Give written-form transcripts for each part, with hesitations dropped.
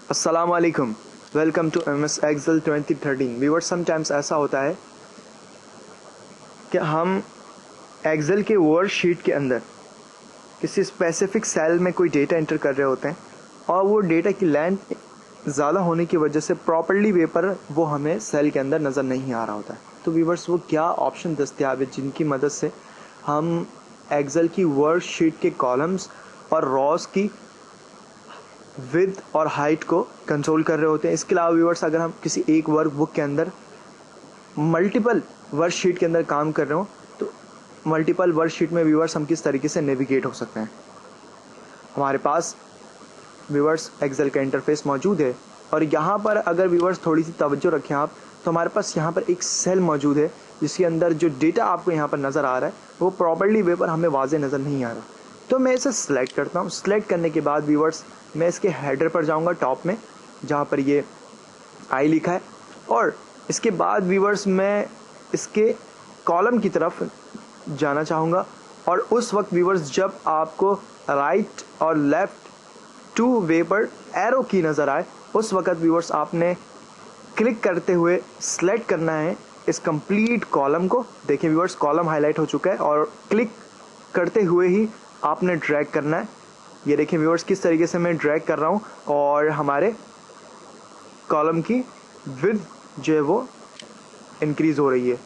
अस्सलाम वालेकुम, welcome to MS Excel 2013। Viewers, sometimes ऐसा होता है कि हम एक्सेल के वर्कशीट के अंदर किसी स्पेसिफिक सेल में कोई डेटा एंटर कर रहे होते हैं और वो डेटा की लेंथ ज़्यादा होने की वजह से प्रॉपर्ली वे पर वो हमें सेल के अंदर नज़र नहीं आ रहा होता है। तो व्यूअर्स, वो क्या ऑप्शन दस्तियाब है जिनकी मदद से हम एक्सेल की वर्कशीट के कॉलम्स और रॉस की विड्थ और हाइट को कंट्रोल कर रहे होते हैं। इसके अलावा व्यूअर्स, अगर हम किसी एक वर्क बुक के अंदर मल्टीपल वर्कशीट के अंदर काम कर रहे हो तो मल्टीपल वर्कशीट में व्यूअर्स हम किस तरीके से नेविगेट हो सकते हैं। हमारे पास व्यूअर्स एक्सेल का इंटरफेस मौजूद है और यहाँ पर अगर व्यूअर्स थोड़ी सी तवज्जो रखें आप, तो हमारे पास यहाँ पर एक सेल मौजूद है जिसके अंदर जो डेटा आपको यहाँ पर नज़र आ रहा है वो प्रॉपर्ली वे पर हमें वाज़े नज़र नहीं आ रहा। तो मैं इसे सिलेक्ट करता हूँ। सिलेक्ट करने के बाद व्यूअर्स, मैं इसके हेडर पर जाऊँगा टॉप में जहाँ पर ये आई लिखा है, और इसके बाद व्यूअर्स मैं इसके कॉलम की तरफ जाना चाहूँगा। और उस वक्त व्यूअर्स, जब आपको राइट और लेफ़्ट टू वे पर एरो की नज़र आए, उस वक्त व्यूअर्स आपने क्लिक करते हुए सिलेक्ट करना है इस कंप्लीट कॉलम को। देखिए व्यूअर्स, कॉलम हाईलाइट हो चुका है और क्लिक करते हुए ही आपने ड्रैग करना है। ये देखिए व्यूअर्स, किस तरीके से मैं ड्रैग कर रहा हूँ और हमारे कॉलम की विड्थ जो है वो इंक्रीज़ हो रही है।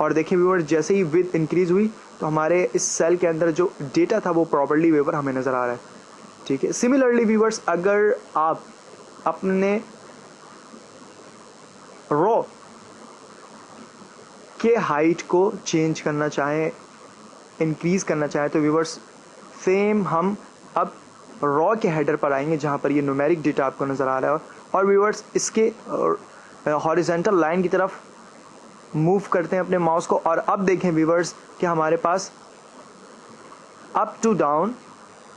और देखिए व्यूअर्स, जैसे ही विड्थ इंक्रीज़ हुई तो हमारे इस सेल के अंदर जो डेटा था वो प्रॉपर्ली वे पर हमें नज़र आ रहा है। ठीक है। सिमिलरली व्यूअर्स, अगर आप अपने रो के हाइट को चेंज करना चाहें, इंक्रीज़ करना चाहें, तो व्यूअर्स सेम हम अब रॉ के हेडर पर आएंगे जहाँ पर ये न्यूमेरिक डेटा आपको नज़र आ रहा है। और व्यूअर्स, इसके हॉरिजॉन्टल लाइन की तरफ मूव करते हैं अपने माउस को और अब देखें व्यूअर्स कि हमारे पास up to down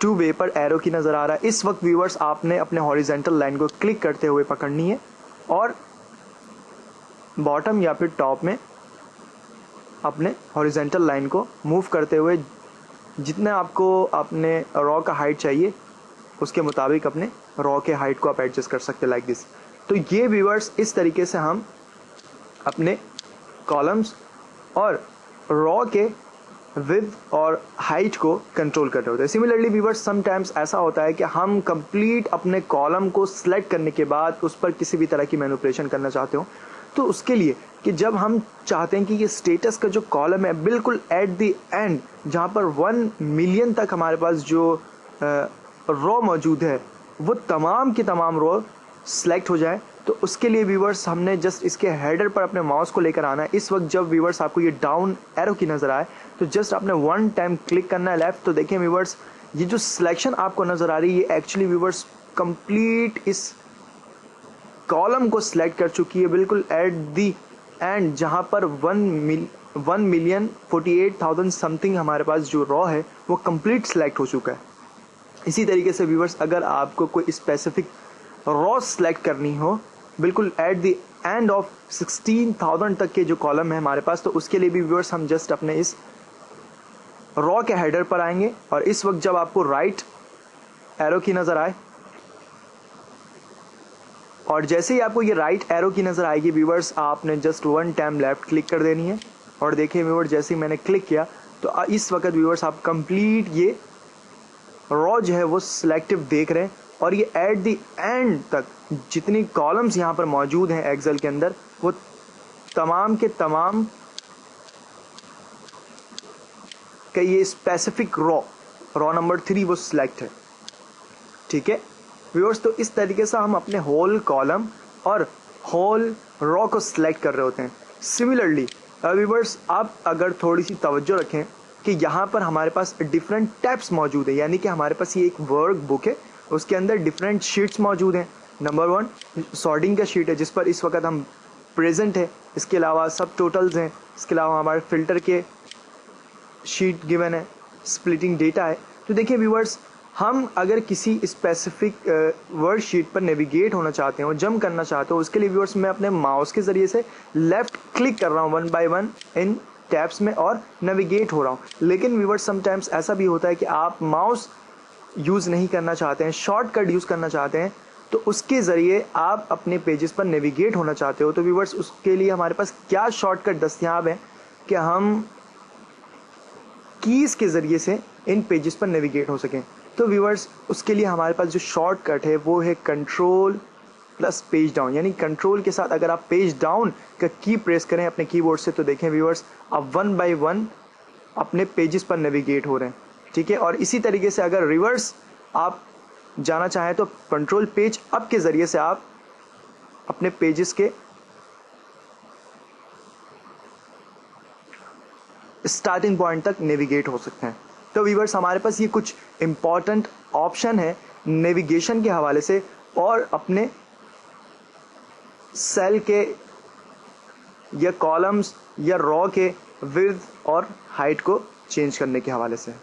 two way पर एरो की नज़र आ रहा है। इस वक्त व्यूअर्स आपने अपने हॉरिजॉन्टल लाइन को क्लिक करते हुए पकड़नी है और बॉटम या फिर टॉप में अपने हॉरिजॉन्टल लाइन को मूव करते हुए जितना आपको अपने रॉ का हाइट चाहिए उसके मुताबिक अपने रॉ के हाइट को आप एडजस्ट कर सकते हैं लाइक दिस। तो ये व्यूअर्स, इस तरीके से हम अपने कॉलम्स और रॉ के विड्थ और हाइट को कंट्रोल कर रहे होते हैं। सिमिलरली व्यूअर्स, समटाइम्स ऐसा होता है कि हम कंप्लीट अपने कॉलम को सिलेक्ट करने के बाद उस पर किसी भी तरह की मैनिपुलेशन करना चाहते हो, तो उसके लिए कि जब हम चाहते हैं कि ये स्टेटस का जो कॉलम है बिल्कुल एट द एंड जहाँ पर 1 मिलियन तक हमारे पास जो रो मौजूद है वो तमाम की तमाम रो सिलेक्ट हो जाए, तो उसके लिए व्यूअर्स हमने जस्ट इसके हेडर पर अपने माउस को लेकर आना है। इस वक्त जब व्यूअर्स आपको ये डाउन एरो की नज़र आए तो जस्ट आपने 1 टाइम क्लिक करना है लेफ्ट। तो देखें व्यूअर्स, ये जो सिलेक्शन आपको नज़र आ रही है ये एक्चुअली व्यूअर्स कंप्लीट इस कॉलम को सिलेक्ट कर चुकी है बिल्कुल एट दी एंड जहाँ पर 1,48,000 समथिंग हमारे पास जो रॉ है वो कंप्लीट सिलेक्ट हो चुका है। इसी तरीके से व्यूअर्स, अगर आपको कोई स्पेसिफिक रॉ सिलेक्ट करनी हो बिल्कुल एट द एंड ऑफ 16,000 तक के जो कॉलम है हमारे पास, तो उसके लिए भी व्यूअर्स हम जस्ट अपने इस रॉ के हेडर पर आएंगे और इस वक्त जब आपको राइट एरो की नज़र आए और जैसे ही आपको ये राइट एरो की नज़र आएगी व्यूअर्स, आपने जस्ट 1 टाइम लेफ्ट क्लिक कर देनी है। और देखिए व्यूअर्स, जैसे ही मैंने क्लिक किया तो इस वक्त व्यूअर्स आप कंप्लीट ये रॉ जो है वो सिलेक्टिव देख रहे हैं और ये एट द एंड तक जितनी कॉलम्स यहाँ पर मौजूद हैं एक्सेल के अंदर वो तमाम के तमाम का ये स्पेसिफिक रॉ नंबर 3 वो सिलेक्ट है। ठीक है व्यूअर्स, तो इस तरीके से हम अपने होल कॉलम और होल रॉ को सिलेक्ट कर रहे होते हैं। सिमिलरली व्यूअर्स, आप अगर थोड़ी सी तवज्जो रखें कि यहाँ पर हमारे पास डिफरेंट टैब्स मौजूद है, यानी कि हमारे पास ये एक वर्क बुक है, उसके अंदर डिफरेंट शीट्स मौजूद हैं। नंबर 1 सॉर्टिंग का शीट है जिस पर इस वक्त हम प्रेजेंट है। इसके अलावा सब टोटल्स हैं, इसके अलावा हमारे फिल्टर के शीट गिवन है, स्प्लिटिंग डेटा है। तो देखिए व्यूअर्स, हम अगर किसी स्पेसिफिक वर्ड शीट पर नेविगेट होना चाहते हो, जंप करना चाहते हो, उसके लिए व्यूअर्स मैं अपने माउस के ज़रिए से लेफ़्ट क्लिक कर रहा हूँ 1 बाय 1 इन टैब्स में और नेविगेट हो रहा हूँ। लेकिन व्यूअर्स, समटाइम्स ऐसा भी होता है कि आप माउस यूज़ नहीं करना चाहते हैं, शॉर्टकट यूज़ करना चाहते हैं, तो उसके ज़रिए आप अपने पेजेस पर नेविगेट होना चाहते हो, तो व्यूवर्स उसके लिए हमारे पास क्या शॉर्टकट दस्तयाब है कि हम कीज़ के ज़रिए से इन पेजेस पर नेविगेट हो सकें। तो व्यूवर्स उसके लिए हमारे पास जो शॉर्टकट है वो है कंट्रोल प्लस पेज डाउन, यानी कंट्रोल के साथ अगर आप पेज डाउन का की प्रेस करें अपने कीबोर्ड से, तो देखें व्यूवर्स आप 1 बाय 1 अपने पेजेस पर नेविगेट हो रहे हैं, ठीक है। और इसी तरीके से अगर रिवर्स आप जाना चाहें तो कंट्रोल पेज अप के ज़रिए से आप अपने पेजेस के स्टार्टिंग पॉइंट तक नेविगेट हो सकते हैं। तो व्यूवर्स हमारे पास ये कुछ इंपॉर्टेंट ऑप्शन है नेविगेशन के हवाले से और अपने सेल के या कॉलम्स या रॉ के विड्थ और हाइट को चेंज करने के हवाले से।